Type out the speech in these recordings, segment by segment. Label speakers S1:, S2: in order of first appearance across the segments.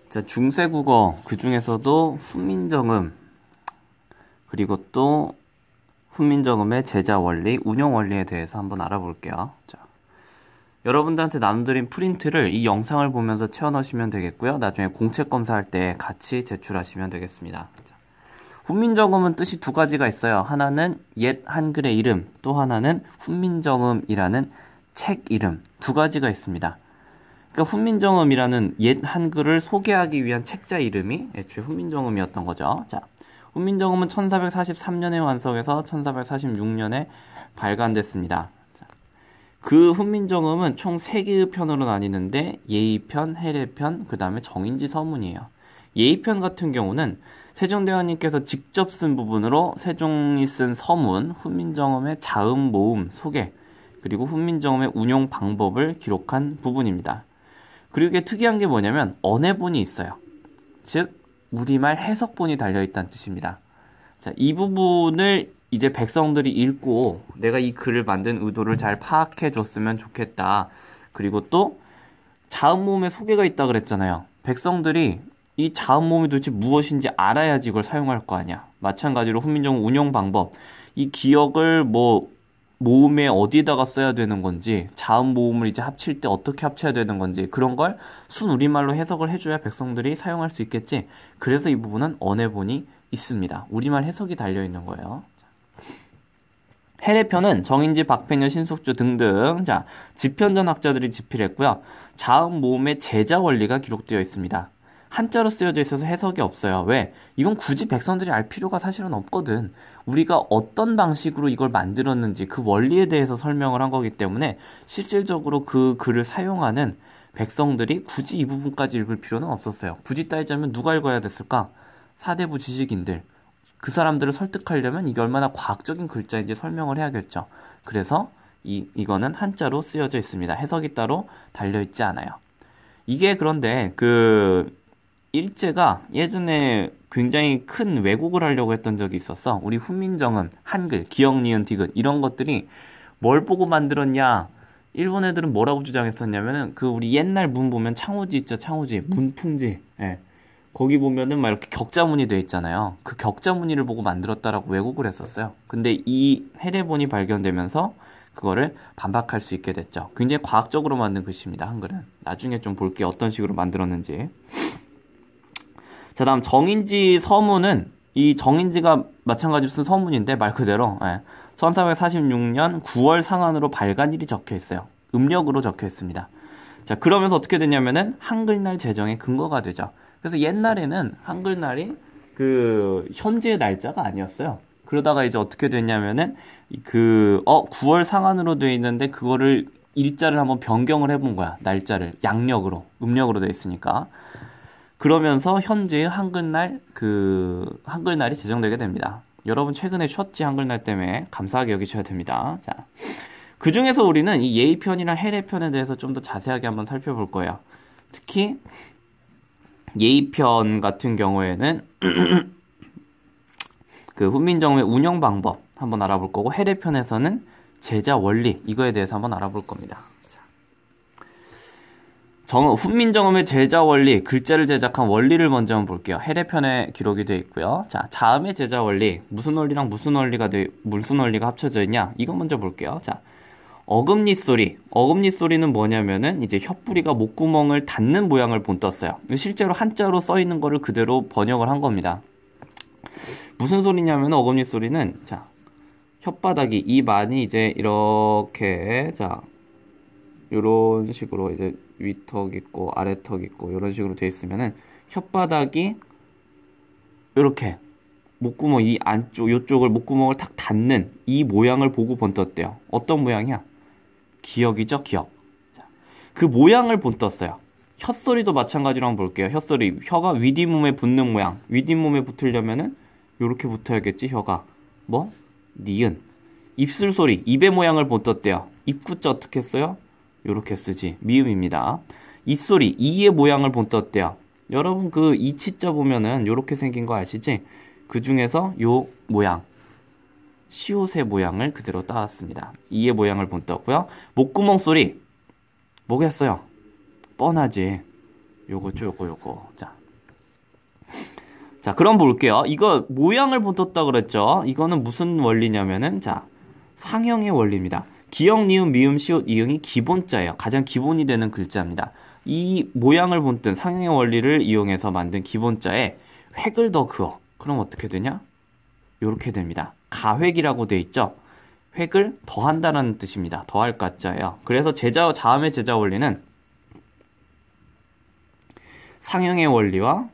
S1: 자, 중세국어 그 중에서도 훈민정음 그리고 또 훈민정음의 제자 원리, 운영 원리에 대해서 한번 알아볼게요. 자, 여러분들한테 나눠드린 프린트를 이 영상을 보면서 채워넣으시면 되겠고요. 나중에 공책 검사할 때 같이 제출하시면 되겠습니다. 자, 훈민정음은 뜻이 두 가지가 있어요. 하나는 옛 한글의 이름, 또 하나는 훈민정음이라는 책 이름, 두 가지가 있습니다. 그러니까 훈민정음이라는 옛 한글을 소개하기 위한 책자 이름이 애초에 훈민정음이었던 거죠. 자, 훈민정음은 1443년에 완성해서 1446년에 발간됐습니다. 자, 그 훈민정음은 총 3개의 편으로 나뉘는데 예의편, 해례편, 그 다음에 정인지 서문이에요. 예의편 같은 경우는 세종대왕님께서 직접 쓴 부분으로 세종이 쓴 서문, 훈민정음의 자음, 모음, 소개, 그리고 훈민정음의 운용 방법을 기록한 부분입니다. 그리고 이게 특이한 게 뭐냐면 언해본이 있어요. 즉 우리말 해석본이 달려있다는 뜻입니다. 자, 이 부분을 이제 백성들이 읽고 내가 이 글을 만든 의도를 잘 파악해 줬으면 좋겠다. 그리고 또 자음모음의 소개가 있다 그랬잖아요. 백성들이 이 자음모음이 도대체 무엇인지 알아야지 이걸 사용할 거 아니야. 마찬가지로 훈민정음 운용 방법, 이 기억을 모음에 어디다가 써야 되는 건지, 자음 모음을 이제 합칠 때 어떻게 합쳐야 되는 건지, 그런 걸 순우리말로 해석을 해줘야 백성들이 사용할 수 있겠지. 그래서 이 부분은 언해본이 있습니다. 우리말 해석이 달려있는 거예요. 해례편은 정인지, 박펜여, 신숙주 등등 지편전 학자들이 집필했고요. 자음 모음의 제자 원리가 기록되어 있습니다. 한자로 쓰여져 있어서 해석이 없어요. 왜? 이건 굳이 백성들이 알 필요가 사실은 없거든. 우리가 어떤 방식으로 이걸 만들었는지 그 원리에 대해서 설명을 한 거기 때문에 실질적으로 그 글을 사용하는 백성들이 굳이 이 부분까지 읽을 필요는 없었어요. 굳이 따지자면 누가 읽어야 됐을까? 사대부 지식인들. 그 사람들을 설득하려면 이게 얼마나 과학적인 글자인지 설명을 해야겠죠. 그래서 이거는 한자로 쓰여져 있습니다. 해석이 따로 달려있지 않아요. 이게 그런데 일제가 예전에 굉장히 큰 왜곡을 하려고 했던 적이 있었어. 우리 훈민정음, 한글, 기역, 니은, 디귿 이런 것들이 뭘 보고 만들었냐? 일본 애들은 뭐라고 주장했었냐면은 우리 옛날 문 보면 창호지 있죠, 창호지, 문풍지. 예. 거기 보면은 막 이렇게 격자무늬 돼 있잖아요. 그 격자무늬를 보고 만들었다라고 왜곡을 했었어요. 근데 이 해례본이 발견되면서 그거를 반박할 수 있게 됐죠. 굉장히 과학적으로 만든 글씨입니다, 한글은. 나중에 좀 볼게요, 어떤 식으로 만들었는지. 자, 다음 정인지 서문은 이 정인지가 마찬가지로 쓴 서문인데 말 그대로 1446년 9월 상한으로 발간일이 적혀 있어요. 음력으로 적혀 있습니다. 자, 그러면서 어떻게 되냐면은 한글날 제정의 근거가 되죠. 그래서 옛날에는 한글날이 현재의 날짜가 아니었어요. 그러다가 이제 어떻게 됐냐면은 9월 상한으로 되어 있는데 그거를 일자를 한번 변경을 해본 거야. 날짜를 양력으로, 음력으로 되어 있으니까. 그러면서 현재의 한글날이 제정되게 됩니다. 여러분 최근에 쉬었지, 한글날 때문에. 감사하게 여기셔야 됩니다. 자, 그 중에서 우리는 이 예의편이랑 해례편에 대해서 좀 더 자세하게 한번 살펴볼 거예요. 특히 예의편 같은 경우에는 훈민정음의 운영 방법 한번 알아볼 거고, 해례편에서는 제자 원리, 이거에 대해서 한번 알아볼 겁니다. 훈민정음의 제자 원리, 글자를 제작한 원리를 먼저 한번 볼게요. 해례편에 기록이 되어 있고요. 자, 자음의 제자 원리, 무슨 원리랑 무슨 원리가 합쳐져 있냐? 이거 먼저 볼게요. 자, 어금니 소리. 어금니 소리는 뭐냐면은 이제 혓부리가 목구멍을 닫는 모양을 본떴어요. 실제로 한자로 써 있는 거를 그대로 번역을 한 겁니다. 무슨 소리냐면 어금니 소리는 혓바닥이, 입 안이 이제 이렇게 요런 식으로 이제 위턱 있고 아래턱 있고 이런 식으로 돼 있으면은 혓바닥이 이렇게 목구멍 이 안쪽 요쪽을 목구멍을 탁 닫는 이 모양을 보고 본떴대요. 어떤 모양이야? 기역이죠, 기역. 그 모양을 본떴어요. 혓소리도 마찬가지로 한번 볼게요. 혓소리, 혀가 윗잇몸에 붙는 모양. 윗잇몸에 붙으려면은 요렇게 붙어야겠지, 혀가. 니은. 입술 소리, 입의 모양을 본떴대요. 입구자 어떻게 써요? 요렇게 쓰지. 미음입니다. 이소리, 이의 모양을 본떴대요. 여러분 이치자 보면은 요렇게 생긴 거 아시지? 그 중에서 요 모양, 시옷의 모양을 그대로 따왔습니다. 이의 모양을 본떴고요. 목구멍 소리, 뭐겠어요? 뻔하지. 요거죠, 요거. 자, 자, 그럼 볼게요. 이거 모양을 본떴다 그랬죠? 이거는 무슨 원리냐면은, 자, 상형의 원리입니다. 기역, 니은, 미음, 시옷, 이응이 기본자예요. 가장 기본이 되는 글자입니다. 이 모양을 본뜬 상형의 원리를 이용해서 만든 기본자에 획을 더 그어. 그럼 어떻게 되냐? 요렇게 됩니다. 가획이라고 돼 있죠? 획을 더한다라는 뜻입니다. 더할 가자예요. 그래서 제자, 자음의 제자 원리는 상형의 원리와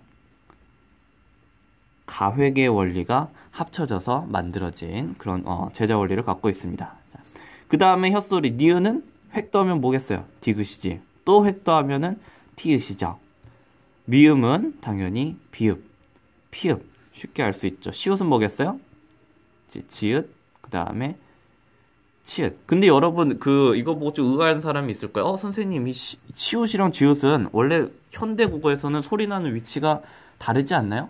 S1: 가획의 원리가 합쳐져서 만들어진 그런 제자 원리를 갖고 있습니다. 그 다음에 혀소리 니은은 획 더하면 뭐겠어요? 디귿이지. 또 획 더하면은 티읕이죠. 미음은 당연히 비읍, 피읍 쉽게 알 수 있죠. 시옷은 뭐겠어요? 지읒, 그 다음에 치읓. 근데 여러분 이거 보고 좀 의아한 사람이 있을 거예요. 선생님 이 치읓이랑 지읒은 원래 현대 국어에서는 소리 나는 위치가 다르지 않나요?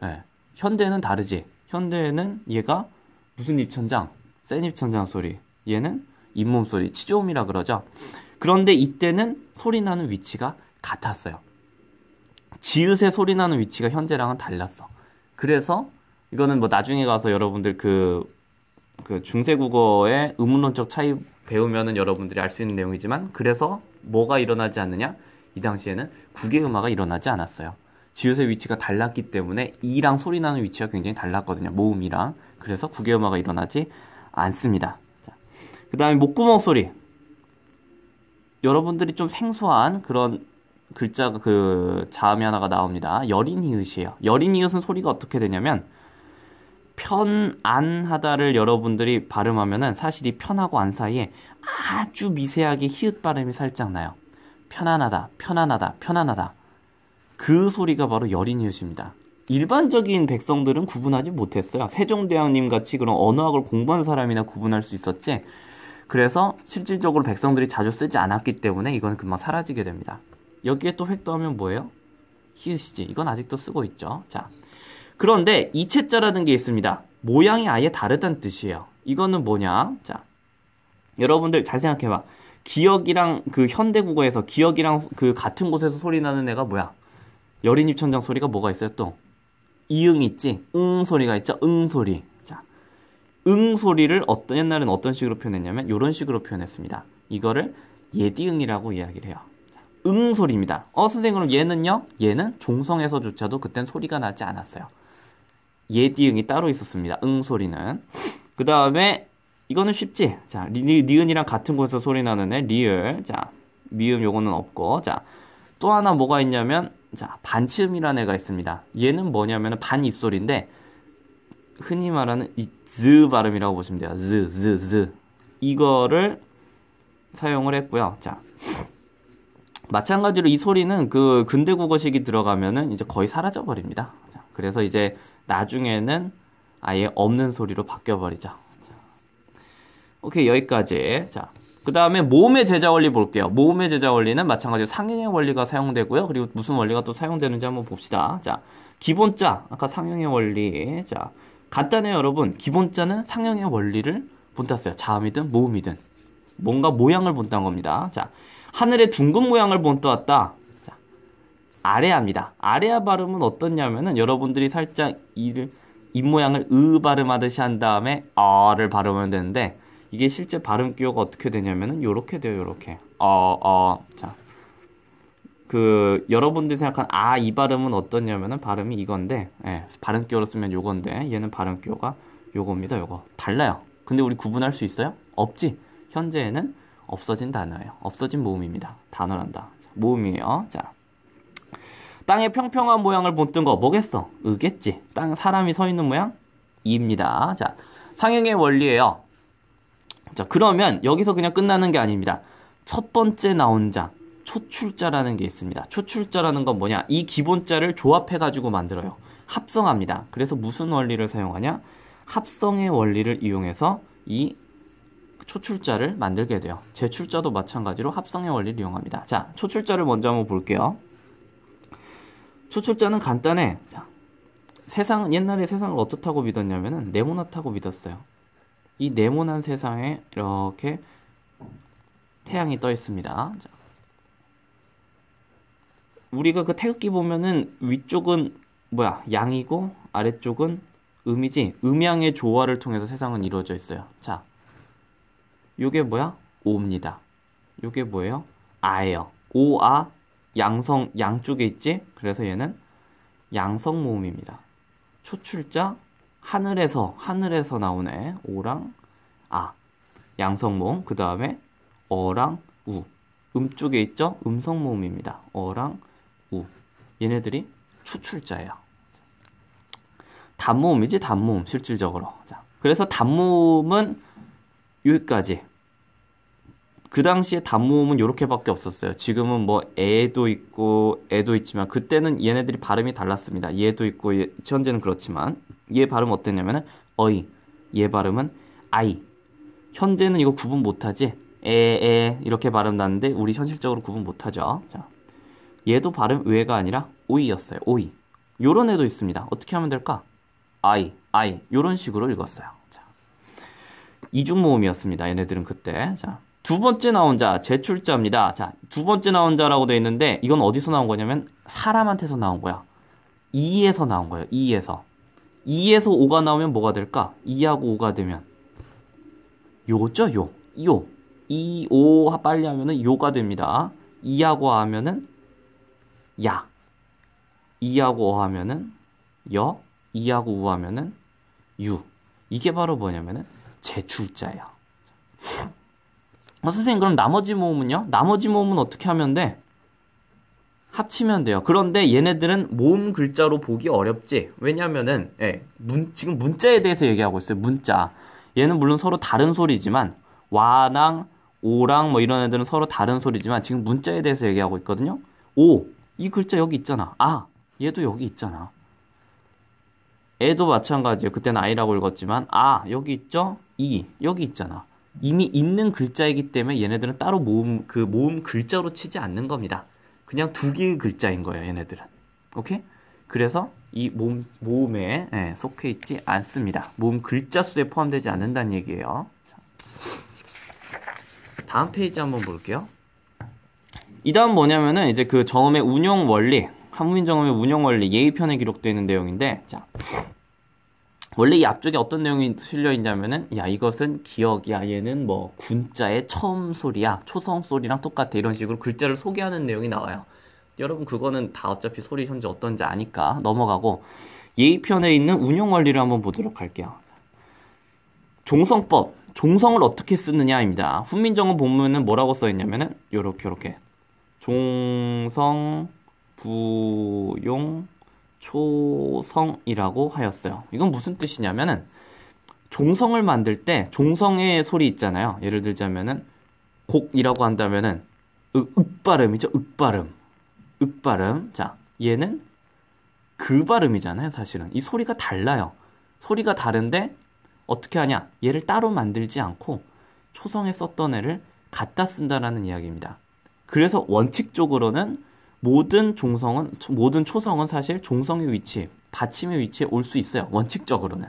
S1: 네. 현대는 다르지. 현대에는 얘가 무슨 입천장? 센 입천장 소리. 얘는 잇몸 소리, 치조음이라 그러죠. 그런데 이때는 소리 나는 위치가 같았어요. 지읒의 소리 나는 위치가 현재랑은 달랐어. 그래서 이거는 뭐 나중에 가서 여러분들 그 중세국어의 의문론적 차이 배우면은 여러분들이 알 수 있는 내용이지만, 그래서 뭐가 일어나지 않느냐? 이 당시에는 국외음화가 일어나지 않았어요. 지읒의 위치가 달랐기 때문에 이랑 소리 나는 위치가 굉장히 달랐거든요. 모음이랑. 그래서 국외음화가 일어나지 않습니다. 그 다음에 목구멍 소리. 여러분들이 좀 생소한 그런 글자가 자음이 하나가 나옵니다. 여린이읒이에요. 여린이읒은 소리가 어떻게 되냐면 편안하다를 여러분들이 발음하면은 사실 이 편하고 안 사이에 아주 미세하게 히읗 발음이 살짝 나요. 편안하다, 편안하다, 편안하다. 그 소리가 바로 여린이읒입니다. 일반적인 백성들은 구분하지 못했어요. 세종대왕님 같이 그런 언어학을 공부한 사람이나 구분할 수 있었지. 그래서 실질적으로 백성들이 자주 쓰지 않았기 때문에 이건 금방 사라지게 됩니다. 여기에 또 획 더하면 뭐예요? 히읗이지. 이건 아직도 쓰고 있죠. 자, 그런데 이체자라는 게 있습니다. 모양이 아예 다르다는 뜻이에요. 이거는 뭐냐? 자, 여러분들 잘 생각해봐. 기역이랑 현대국어에서 기역이랑 같은 곳에서 소리 나는 애가 뭐야? 여린입천장 소리가 뭐가 있어요 또? 이응 있지? 응 소리가 있죠? 응 소리. 자, 응 소리를 옛날에는 어떤 식으로 표현했냐면 이런 식으로 표현했습니다. 이거를 예디응이라고 이야기를 해요. 자, 응 소리입니다. 선생님 그럼 얘는요? 얘는 종성에서조차도 그땐 소리가 나지 않았어요. 예디응이 따로 있었습니다. 응 소리는. 그 다음에 이거는 쉽지? 자, 니은이랑 같은 곳에서 소리 나는 애 리을. 자, 미음 요거는 없고. 자, 또 하나 뭐가 있냐면 자, 반치음이라는 애가 있습니다. 얘는 뭐냐면 반잇소리인데 흔히 말하는 이 즈 발음이라고 보시면 돼요. 즈. 이거를 사용을 했고요. 자, 마찬가지로 이 소리는 근대 국어식이 들어가면은 이제 거의 사라져 버립니다. 자, 그래서 이제 나중에는 아예 없는 소리로 바뀌어 버리죠. 자, 오케이, 여기까지. 자, 그 다음에 모음의 제자 원리 볼게요. 모음의 제자 원리는 마찬가지로 상형의 원리가 사용되고요. 그리고 무슨 원리가 또 사용되는지 한번 봅시다. 자, 기본자, 아까 상형의 원리. 자, 간단해요, 여러분. 기본자는 상형의 원리를 본땄어요. 자음이든 모음이든. 뭔가 모양을 본딴 겁니다. 자, 하늘의 둥근 모양을 본떠왔다. 자, 아래아입니다. 아래아 발음은 어떻냐면은 여러분들이 살짝 입 모양을 발음하듯이 한 다음에 아를 발음하면 되는데, 이게 실제 발음 기호가 어떻게 되냐면은 요렇게 돼요. 요렇게. 자, 여러분들이 생각한 이 발음은 어떠냐면은 발음이 이건데, 예, 발음 기호로 쓰면 요건데, 얘는 발음 기호가 요겁니다. 요거 달라요. 근데 우리 구분할 수 있어요? 없지. 현재에는 없어진 단어예요. 없어진 모음입니다. 단어란다. 모음이에요. 자, 땅의 평평한 모양을 본뜬 거 뭐겠어? 으겠지. 사람이 서 있는 모양? 이입니다. 자, 상형의 원리예요. 자, 그러면 여기서 그냥 끝나는 게 아닙니다. 첫 번째 나온 자, 초출자라는 게 있습니다. 초출자라는 건 뭐냐? 이 기본자를 조합해가지고 만들어요. 합성합니다. 그래서 무슨 원리를 사용하냐? 합성의 원리를 이용해서 이 초출자를 만들게 돼요. 재출자도 마찬가지로 합성의 원리를 이용합니다. 자, 초출자를 먼저 한번 볼게요. 초출자는 간단해. 자, 옛날에 세상을 어떻다고 믿었냐면은 네모나다고 믿었어요. 이 네모난 세상에 이렇게 태양이 떠 있습니다. 자, 우리가 태극기 보면은 위쪽은 뭐야? 양이고 아래쪽은 음이지. 음양의 조화를 통해서 세상은 이루어져 있어요. 자, 요게 뭐야? 오입니다. 요게 뭐예요? 아예요. 오아 양성 양쪽에 있지? 그래서 얘는 양성 모음입니다. 추출자 하늘에서 나오네. 오랑 아 양성 모음. 그 다음에 어랑 우. 쪽에 있죠? 음성 모음입니다. 어랑 우. 얘네들이 추출자예요. 단모음이지 단모음 실질적으로. 자, 그래서 단모음은 여기까지. 그 당시에 단모음은 요렇게밖에 없었어요. 지금은 뭐 애도 있고 애도 있지만 그때는 얘네들이 발음이 달랐습니다. 얘도 있고 현재는 그렇지만 얘 발음 어땠냐면은 어이. 얘 발음은 아이. 현재는 이거 구분 못하지. 에 이렇게 발음 나는데 우리 현실적으로 구분 못하죠. 자, 얘도 발음 왜가 아니라 오이였어요. 오이. 요런 애도 있습니다. 어떻게 하면 될까? 아이 요런 식으로 읽었어요. 자, 이중모음이었습니다. 얘네들은 그때. 자, 두 번째 나온 자 제출자입니다. 자, 두 번째 나온 자라고 돼 있는데 이건 어디서 나온 거냐면 사람한테서 나온 거야. 이에서 나온 거예요. 이에서 5가 나오면 뭐가 될까? 2하고 5가 되면 요죠. 요 2, 5 빨리 하면은 요가 됩니다. 2하고 하면은 야. 2하고 5 하면은 여. 2하고 5 하면은 유. 이게 바로 뭐냐면은 제출자예요. 선생님 그럼 나머지 모음은요? 나머지 모음은 어떻게 하면 돼? 합치면 돼요. 그런데 얘네들은 모음 글자로 보기 어렵지. 왜냐면은 지금 문자에 대해서 얘기하고 있어요. 문자. 얘는 물론 서로 다른 소리지만 와랑 오랑 뭐 이런 애들은 서로 다른 소리지만 지금 문자에 대해서 얘기하고 있거든요. 오, 이 글자 여기 있잖아. 아, 얘도 여기 있잖아. 애도 마찬가지예요. 그때는 아이라고 읽었지만 아, 여기 있죠? 이, 여기 있잖아. 이미 있는 글자이기 때문에 얘네들은 따로 모음 글자로 치지 않는 겁니다. 그냥 두 개의 글자인 거예요, 얘네들은. 오케이? 그래서 이 모음에 속해 있지 않습니다. 모음 글자 수에 포함되지 않는다는 얘기예요. 자, 다음 페이지 한번 볼게요. 이 다음 뭐냐면은 이제 그 저음의 운용 원리, 한문인 저음의 운용 원리 예의편에 기록되어 있는 내용인데, 자, 원래 이 앞쪽에 어떤 내용이 실려 있냐면은, 야, 이것은 기억이야. 얘는 뭐 군자의 처음 소리야. 초성 소리랑 똑같아. 이런 식으로 글자를 소개하는 내용이 나와요. 여러분 그거는 다 어차피 소리 현재 어떤지 아니까 넘어가고 예의편에 있는 운용 원리를 한번 보도록 할게요. 종성법. 종성을 어떻게 쓰느냐입니다. 훈민정음 보면은 뭐라고 써 있냐면은 요렇게 종성 부용 초성이라고 하였어요. 이건 무슨 뜻이냐면은 종성을 만들 때 종성의 소리 있잖아요. 예를 들자면은 곡이라고 한다면은 윽발음이죠. 윽발음. 자, 얘는 그 발음이잖아요. 사실은 이 소리가 달라요. 소리가 다른데 어떻게 하냐? 얘를 따로 만들지 않고 초성에 썼던 애를 갖다 쓴다라는 이야기입니다. 그래서 원칙적으로는 모든 초성은 사실 종성의 위치, 받침의 위치에 올 수 있어요. 원칙적으로는.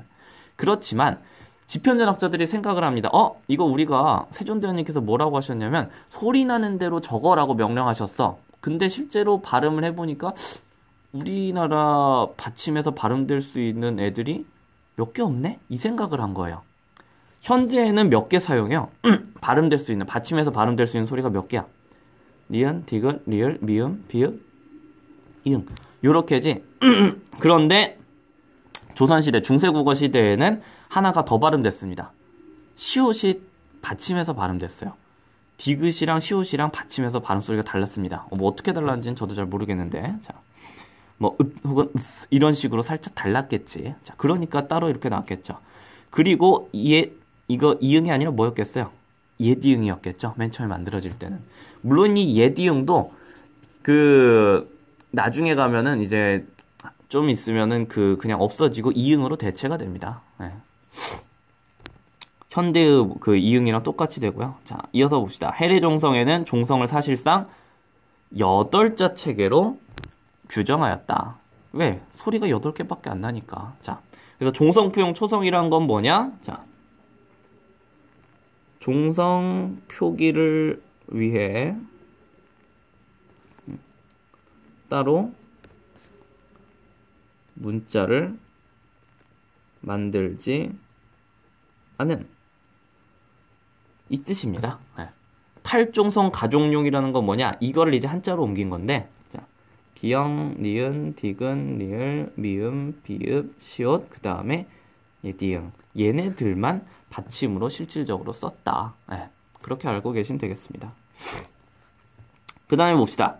S1: 그렇지만 지편전학자들이 생각을 합니다. 이거 우리가 세존대원님께서 뭐라고 하셨냐면 소리 나는 대로 적어라고 명령하셨어. 근데 실제로 발음을 해보니까 우리나라 받침에서 발음될 수 있는 애들이 몇 개 없네? 이 생각을 한 거예요. 현재는 몇 개 사용해요? 발음될 수 있는, 받침에서 발음될 수 있는 소리가 몇 개야? 니은, 디귿, 리을, 미음, 비읍, 이응. 요렇게지. 그런데 조선시대, 중세국어 시대에는 하나가 더 발음됐습니다. 시옷이 받침에서 발음됐어요. 디귿이랑 시옷이랑 받침에서 발음 소리가 달랐습니다. 뭐 어떻게 달랐는지는 저도 잘 모르겠는데, 자, 뭐 혹은 이런 식으로 살짝 달랐겠지. 자, 그러니까 따로 이렇게 나왔겠죠. 그리고 이거 이응이 아니라 뭐였겠어요? 예디응이었겠죠. 맨 처음에 만들어질 때는. 물론 이 예디응도 나중에 가면은 이제 좀 있으면은 그냥 없어지고 이응으로 대체가 됩니다. 네. 현대의 이응이랑 똑같이 되고요. 자, 이어서 봅시다. 해례종성에는 종성을 사실상 8자 체계로 규정하였다. 왜? 소리가 8개밖에 안 나니까. 자, 그래서 종성표용 초성이란 건 뭐냐? 자, 종성 표기를 위해 따로 문자를 만들지 않음. 이 뜻입니다. 네. 팔종성 가족용이라는 건 뭐냐? 이거를 이제 한자로 옮긴 건데, 자, 기역, 니은, 디귿, 리을, 미음, 비읍, 시옷, 그 다음에 디응. 얘네들만 받침으로 실질적으로 썼다. 네. 그렇게 알고 계시면 되겠습니다. 그 다음에 봅시다.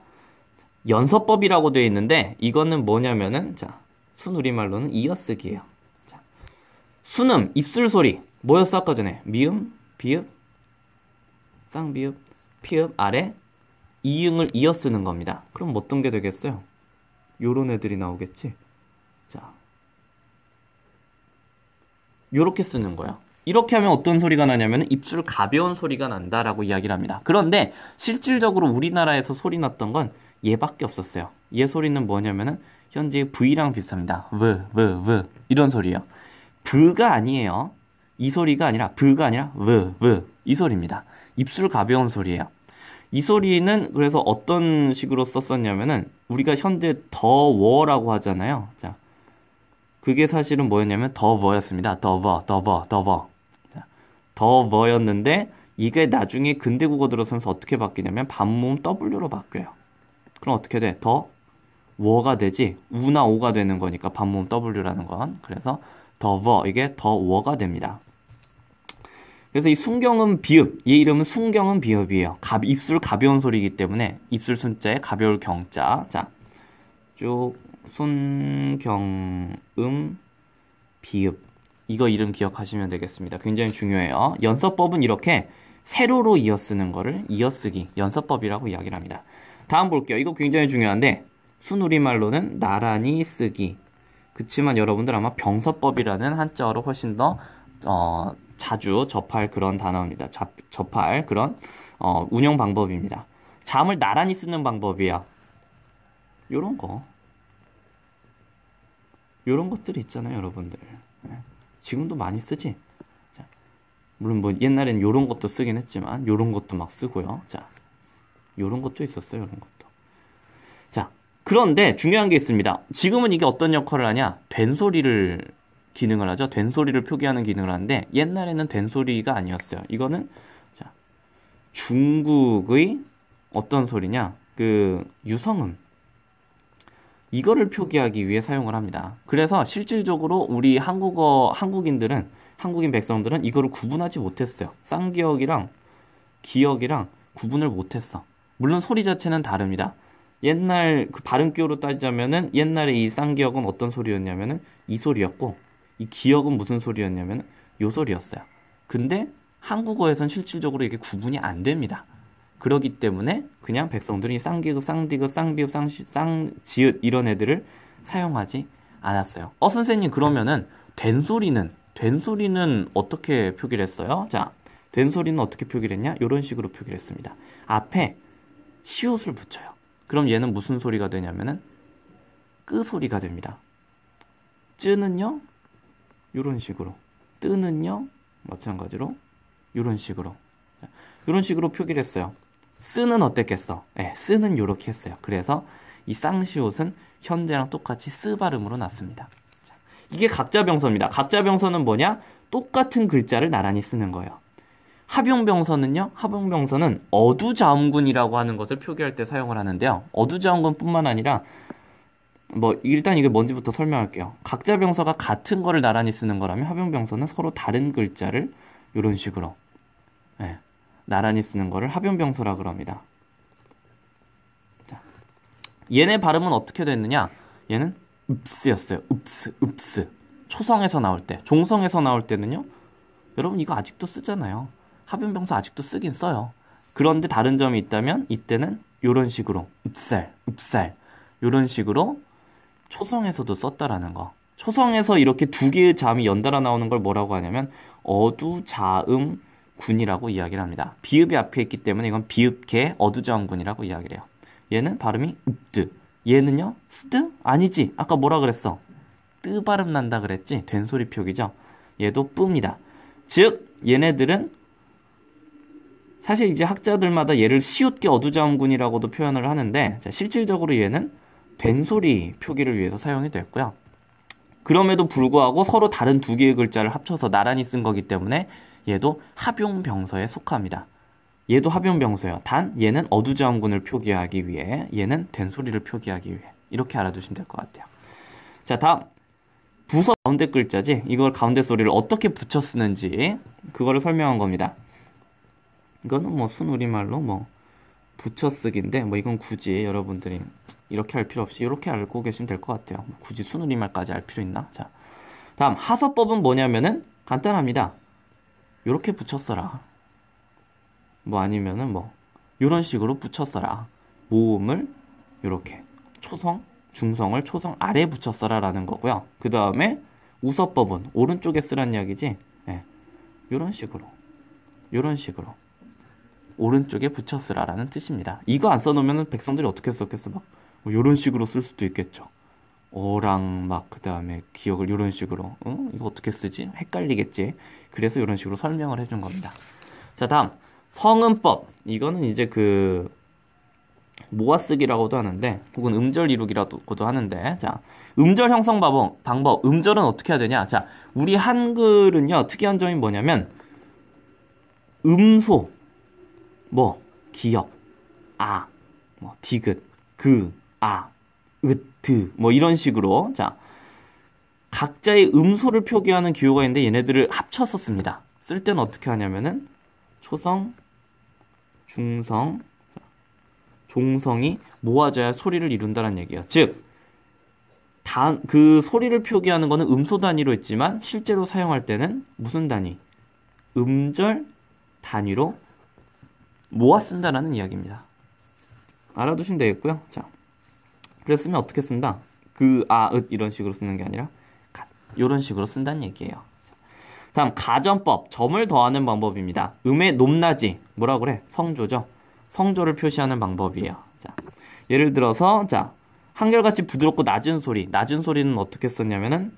S1: 연서법이라고 되어 있는데, 이거는 뭐냐면은, 자, 순우리말로는 이어쓰기예요. 자, 순음, 입술 소리. 뭐였어, 아까 전에? 미음, 비읍, 쌍비읍, 피읍, 아래, 이응을 이어 쓰는 겁니다. 그럼 어떤 게 되겠어요? 요런 애들이 나오겠지? 자, 요렇게 쓰는 거야. 이렇게 하면 어떤 소리가 나냐면 입술 가벼운 소리가 난다라고 이야기를 합니다. 그런데 실질적으로 우리나라에서 소리 났던 건 얘밖에 없었어요. 얘 소리는 뭐냐면은 현재 V랑 비슷합니다. V 이런 소리예요. V가 아니에요. 이 소리가 아니라 V가 아니라 V 이 소리입니다. 입술 가벼운 소리예요. 이 소리는 그래서 어떤 식으로 썼었냐면은 우리가 현재 더워라고 하잖아요. 자, 그게 사실은 뭐였냐면 더워였습니다. 더워. 자, 더워였는데 이게 나중에 근대국어 들어서면서 어떻게 바뀌냐면 반모음 W로 바뀌어요. 그럼 어떻게 돼? 더워가 되지 우나 오가 되는 거니까 반모음 W라는 건. 그래서 더워 이게 더워가 됩니다. 그래서 이 순경음 비읍, 얘 이름은 순경음 비읍이에요. 입술 가벼운 소리이기 때문에 입술 순자에 가벼울 경자. 자, 쭉 순경음 비읍. 이거 이름 기억하시면 되겠습니다. 굉장히 중요해요. 연서법은 이렇게 세로로 이어 쓰는 거를 이어쓰기, 연서법이라고 이야기를 합니다. 다음 볼게요. 이거 굉장히 중요한데 순우리말로는 나란히 쓰기. 그치만 여러분들 아마 병서법이라는 한자어로 훨씬 더 자주 접할 그런 단어입니다. 접할 그런 운영 방법입니다. 잠을 나란히 쓰는 방법이야. 요런 것들이 있잖아요, 여러분들. 네. 지금도 많이 쓰지? 자, 물론 뭐 옛날엔 요런 것도 쓰긴 했지만 요런 것도 막 쓰고요. 자, 요런 것도 있었어요, 요런 것도. 자, 그런데 중요한 게 있습니다. 지금은 이게 어떤 역할을 하냐? 된소리를 기능을 하죠. 된소리를 표기하는 기능을 하는데 옛날에는 된소리가 아니었어요. 이거는 자, 중국의 어떤 소리냐? 그 유성음. 이거를 표기하기 위해 사용을 합니다. 그래서 실질적으로 우리 한국인 백성들은 이거를 구분하지 못했어요. 쌍기역이랑 기역이랑 구분을 못했어. 물론 소리 자체는 다릅니다. 옛날 그 발음기호로 따지자면은 옛날에 이 쌍기역은 어떤 소리였냐면은 이 소리였고 이 기역은 무슨 소리였냐면은 요 소리였어요. 근데 한국어에선 실질적으로 이게 구분이 안 됩니다. 그렇기 때문에 그냥 백성들이 쌍기역, 쌍디귿, 쌍비읍, 쌍지읒 이런 애들을 사용하지 않았어요. 선생님 그러면은 된소리는 어떻게 표기를 했어요? 자, 된소리는 어떻게 표기를 했냐? 이런 식으로 표기를 했습니다. 앞에 시옷을 붙여요. 그럼 얘는 무슨 소리가 되냐면은 끄 소리가 됩니다. 쯔는요? 이런 식으로. 뜨는요? 마찬가지로 이런 식으로. 이런 식으로 표기를 했어요. 쓰는 어땠겠어? 네, 쓰는 요렇게 했어요. 그래서 이 쌍시옷은 현재랑 똑같이 쓰 발음으로 났습니다. 자, 이게 각자병서입니다. 각자병서는 뭐냐? 똑같은 글자를 나란히 쓰는 거예요. 합용병서는요? 합용병서는 어두자음군이라고 하는 것을 표기할 때 사용을 하는데요. 어두자음군뿐만 아니라 일단 이게 뭔지부터 설명할게요. 각자병서가 같은 거를 나란히 쓰는 거라면 합용병서는 서로 다른 글자를 이런 식으로 나란히 쓰는 거를 합용병서라 그럽니다. 자, 얘네 발음은 어떻게 됐느냐? 얘는 읍스였어요. 읍스. 초성에서 나올 때. 종성에서 나올 때는요? 여러분 이거 아직도 쓰잖아요. 합용병서 아직도 쓰긴 써요. 그런데 다른 점이 있다면 이때는 이런 식으로 읍살 이런 식으로 초성에서도 썼다라는 거. 초성에서 이렇게 두 개의 자음이 연달아 나오는 걸 뭐라고 하냐면 어두자음 군이라고 이야기를 합니다. 비읍이 앞에 있기 때문에 이건 비읍계 어두자음군이라고 이야기를 해요. 얘는 발음이 읍드. 얘는요? 스드? 아니지. 아까 뭐라 그랬어? 뜨 발음 난다 그랬지? 된소리 표기죠. 얘도 뿌입니다. 즉 얘네들은 사실 이제 학자들마다 얘를 시옷계 어두자음군이라고도 표현을 하는데 자, 실질적으로 얘는 된소리 표기를 위해서 사용이 됐고요. 그럼에도 불구하고 서로 다른 두 개의 글자를 합쳐서 나란히 쓴 거기 때문에 얘도 합용병서에 속합니다. 얘도 합용병서예요. 단 얘는 어두자음군을 표기하기 위해, 얘는 된소리를 표기하기 위해. 이렇게 알아두시면 될 것 같아요. 자, 다음 부서 가운데 글자지. 이걸 가운데 소리를 어떻게 붙여 쓰는지 그거를 설명한 겁니다. 이거는 뭐 순우리말로 뭐 붙여 쓰기인데 뭐 이건 굳이 여러분들이 이렇게 할 필요 없이 이렇게 알고 계시면 될 것 같아요. 굳이 순우리말까지 알 필요 있나? 자, 다음 하서법은 뭐냐면은 간단합니다. 이렇게 붙여 써라. 뭐 아니면은 뭐 이런 식으로 붙여 써라. 모음을 이렇게 초성, 중성을 초성 아래 붙여 써라 라는 거고요. 그 다음에 우서법은 오른쪽에 쓰란 이야기지. 네. 이런 식으로 오른쪽에 붙여 쓰라 라는 뜻입니다. 이거 안 써놓으면 백성들이 어떻게 썼겠어? 막 이런 식으로 쓸 수도 있겠죠. 어랑 막 그 다음에 기억을 이런 식으로 이거 어떻게 쓰지? 헷갈리겠지. 그래서 이런 식으로 설명을 해준 겁니다. 자, 다음 성음법. 이거는 이제 그 모아쓰기라고도 하는데 혹은 음절 이루기라고도 하는데, 자, 음절 형성 방법. 음절은 어떻게 해야 되냐? 자, 우리 한글은요 특이한 점이 뭐냐면 음소 뭐 기역 뭐 디귿 으트 뭐 이런 식으로, 자, 각자의 음소를 표기하는 기호가 있는데 얘네들을 합쳐서 씁니다. 쓸 때는 어떻게 하냐면은 초성, 중성, 종성이 모아져야 소리를 이룬다는 얘기예요. 즉, 그 소리를 표기하는 거는 음소 단위로 있지만 실제로 사용할 때는 무슨 단위? 음절 단위로 모아 쓴다라는 이야기입니다. 알아두시면 되겠고요. 자, 그랬으면 어떻게 쓴다? 으 이런 식으로 쓰는 게 아니라 이런 식으로 쓴다는 얘기예요. 다음 가전법, 점을 더하는 방법입니다. 음의 높낮이, 뭐라 그래? 성조죠. 성조를 표시하는 방법이에요. 자, 예를 들어서 자, 한결같이 부드럽고 낮은 소리는 어떻게 썼냐면은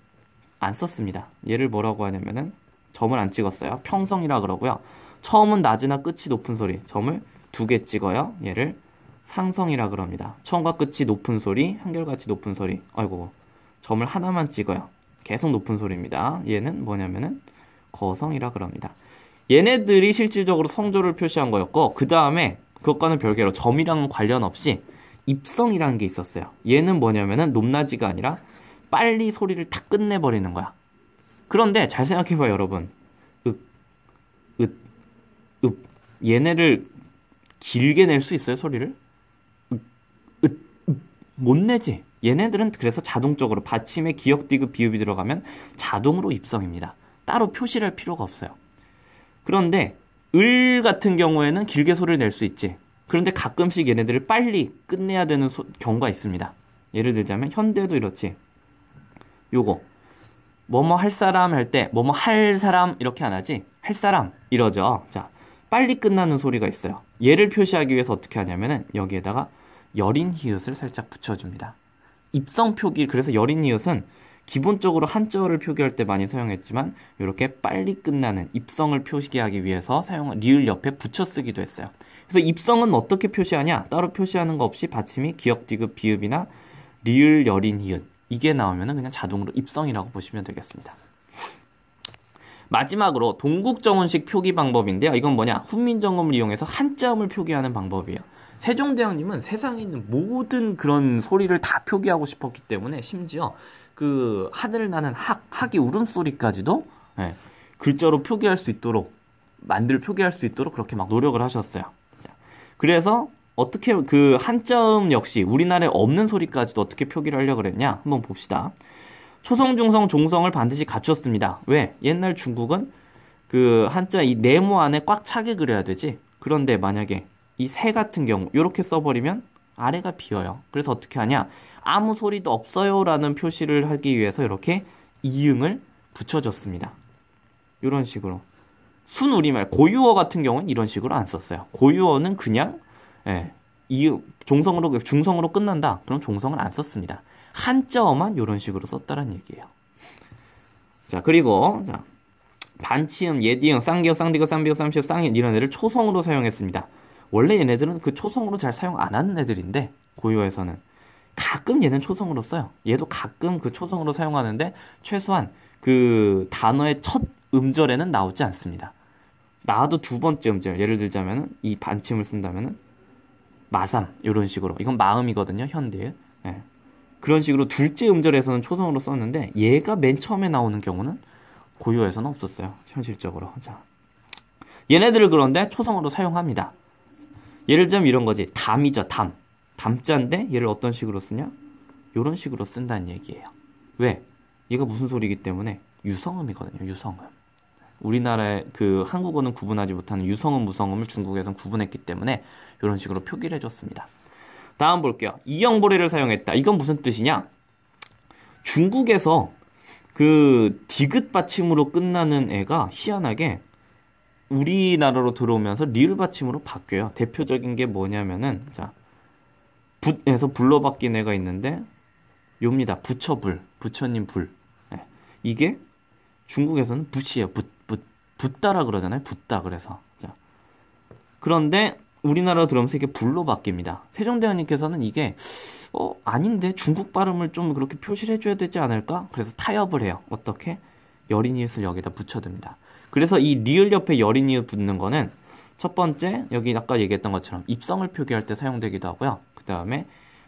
S1: 안 썼습니다. 얘를 뭐라고 하냐면은 점을 안 찍었어요. 평성이라 그러고요. 처음은 낮으나 끝이 높은 소리, 점을 2개 찍어요. 얘를 상성이라 그럽니다. 처음과 끝이 높은 소리, 한결같이 높은 소리. 아이고, 점을 하나만 찍어요. 계속 높은 소리입니다. 얘는 뭐냐면은 거성이라 그럽니다. 얘네들이 실질적으로 성조를 표시한 거였고, 그 다음에 그것과는 별개로 점이랑 관련 없이 입성이라는 게 있었어요. 얘는 뭐냐면은 높낮이가 아니라 빨리 소리를 탁 끝내버리는 거야. 그런데 잘 생각해봐요, 여러분. 얘네를 길게 낼 수 있어요, 소리를? 못 내지. 얘네들은 그래서 자동적으로 받침에 기역, 디귿, 비읍이 들어가면 자동으로 입성입니다. 따로 표시를 할 필요가 없어요. 그런데 을 같은 경우에는 길게 소리를 낼 수 있지. 그런데 가끔씩 얘네들을 빨리 끝내야 되는 경우가 있습니다. 예를 들자면 현대도 이렇지. 요거 뭐뭐 할 사람 할 때 뭐뭐 할 사람 이렇게 안 하지. 할 사람 이러죠. 자, 빨리 끝나는 소리가 있어요. 얘를 표시하기 위해서 어떻게 하냐면은 여기에다가 여린 히읗을 살짝 붙여줍니다. 입성 표기, 그래서 여린 히읗은 기본적으로 한자어를 표기할 때 많이 사용했지만 이렇게 빨리 끝나는 입성을 표시하기 위해서 리을 옆에 붙여 쓰기도 했어요. 그래서 입성은 어떻게 표시하냐? 따로 표시하는 거 없이 받침이 기역, 디귿, 비읍이나 리을, 여린, 히읗 이게 나오면은 그냥 자동으로 입성이라고 보시면 되겠습니다. 마지막으로 동국정운식 표기 방법인데요. 이건 뭐냐? 훈민정음을 이용해서 한자음을 표기하는 방법이에요. 세종대왕님은 세상에 있는 모든 그런 소리를 다 표기하고 싶었기 때문에 심지어 그 하늘 나는 학이 울음소리까지도 글자로 표기할 수 있도록 표기할 수 있도록 그렇게 막 노력을 하셨어요. 자, 그래서 어떻게 그 한자음 역시 우리나라에 없는 소리까지도 어떻게 표기를 하려고 그랬냐? 한번 봅시다. 초성, 중성, 종성을 반드시 갖추었습니다. 왜? 옛날 중국은 그 한자 이 네모 안에 꽉 차게 그려야 되지. 그런데 만약에 이 새 같은 경우 이렇게 써버리면 아래가 비어요. 그래서 어떻게 하냐? 아무 소리도 없어요 라는 표시를 하기 위해서 이렇게 이응을 붙여줬습니다. 이런 식으로. 순우리말, 고유어 같은 경우는 이런 식으로 안 썼어요. 고유어는 그냥 중성으로 끝난다. 그럼 종성을 안 썼습니다. 한자어만 이런 식으로 썼다는 얘기예요. 자, 그리고 자, 반치음, 예디응, 쌍기역, 쌍디귿, 쌍비역, 쌍시역, 쌍인 이런 애를 초성으로 사용했습니다. 원래 얘네들은 그 초성으로 잘 사용 안 하는 애들인데 고유어에서는 가끔 얘는 초성으로 써요. 얘도 가끔 그 초성으로 사용하는데 최소한 그 단어의 첫 음절에는 나오지 않습니다. 나와도 두 번째 음절, 예를 들자면은 이 반침을 쓴다면은 마삼 이런 식으로, 이건 마음이거든요, 현대의. 예. 그런 식으로 둘째 음절에서는 초성으로 썼는데 얘가 맨 처음에 나오는 경우는 고유어에서는 없었어요, 현실적으로. 자, 얘네들을 그런데 초성으로 사용합니다. 예를 들자면 이런 거지. 담이죠, 담. 담자인데 얘를 어떤 식으로 쓰냐? 이런 식으로 쓴다는 얘기예요. 왜? 얘가 무슨 소리이기 때문에 유성음이거든요, 유성음. 우리나라의 그 한국어는 구분하지 못하는 유성음, 무성음을 중국에서는 구분했기 때문에 이런 식으로 표기를 해줬습니다. 다음 볼게요. 이형보리를 사용했다. 이건 무슨 뜻이냐? 중국에서 그 디귿 받침으로 끝나는 애가 희한하게 우리나라로 들어오면서 리을 받침으로 바뀌어요. 대표적인 게 뭐냐면은, 자, 붓에서 불로 바뀐 애가 있는데 요입니다. 부처불, 부처님 불. 네. 이게 중국에서는 붓이에요. 붓다라 그러잖아요. 붓다. 그래서 자, 그런데 우리나라로 들어오면서 이게 불로 바뀝니다. 세종대왕님께서는 이게 아닌데 중국 발음을 좀 그렇게 표시를 해줘야 되지 않을까? 그래서 타협을 해요. 어떻게? 여린이웃을 여기다 붙여둡니다. 그래서 이 리을 옆에 여린이웃 붙는 거는 첫 번째, 여기 아까 얘기했던 것처럼 입성을 표기할 때 사용되기도 하고요. 그 다음에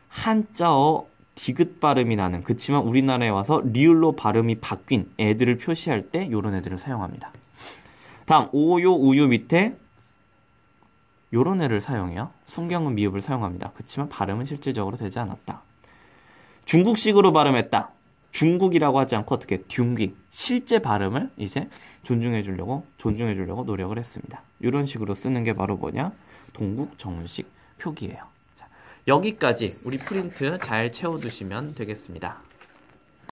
S1: 한자어 디귿 발음이 나는, 그치만 우리나라에 와서 리을로 발음이 바뀐 애들을 표시할 때 요런 애들을 사용합니다. 다음 오요, 우유 밑에 요런 애를 사용해요. 순경은 미읍을 사용합니다. 그치만 발음은 실질적으로 되지 않았다. 중국식으로 발음했다. 중국이라고 하지 않고 어떻게 듀귀, 실제 발음을 이제 존중해 주려고 노력을 했습니다. 이런 식으로 쓰는 게 바로 뭐냐? 동국 정문식 표기예요. 자, 여기까지 우리 프린트 잘 채워두시면 되겠습니다.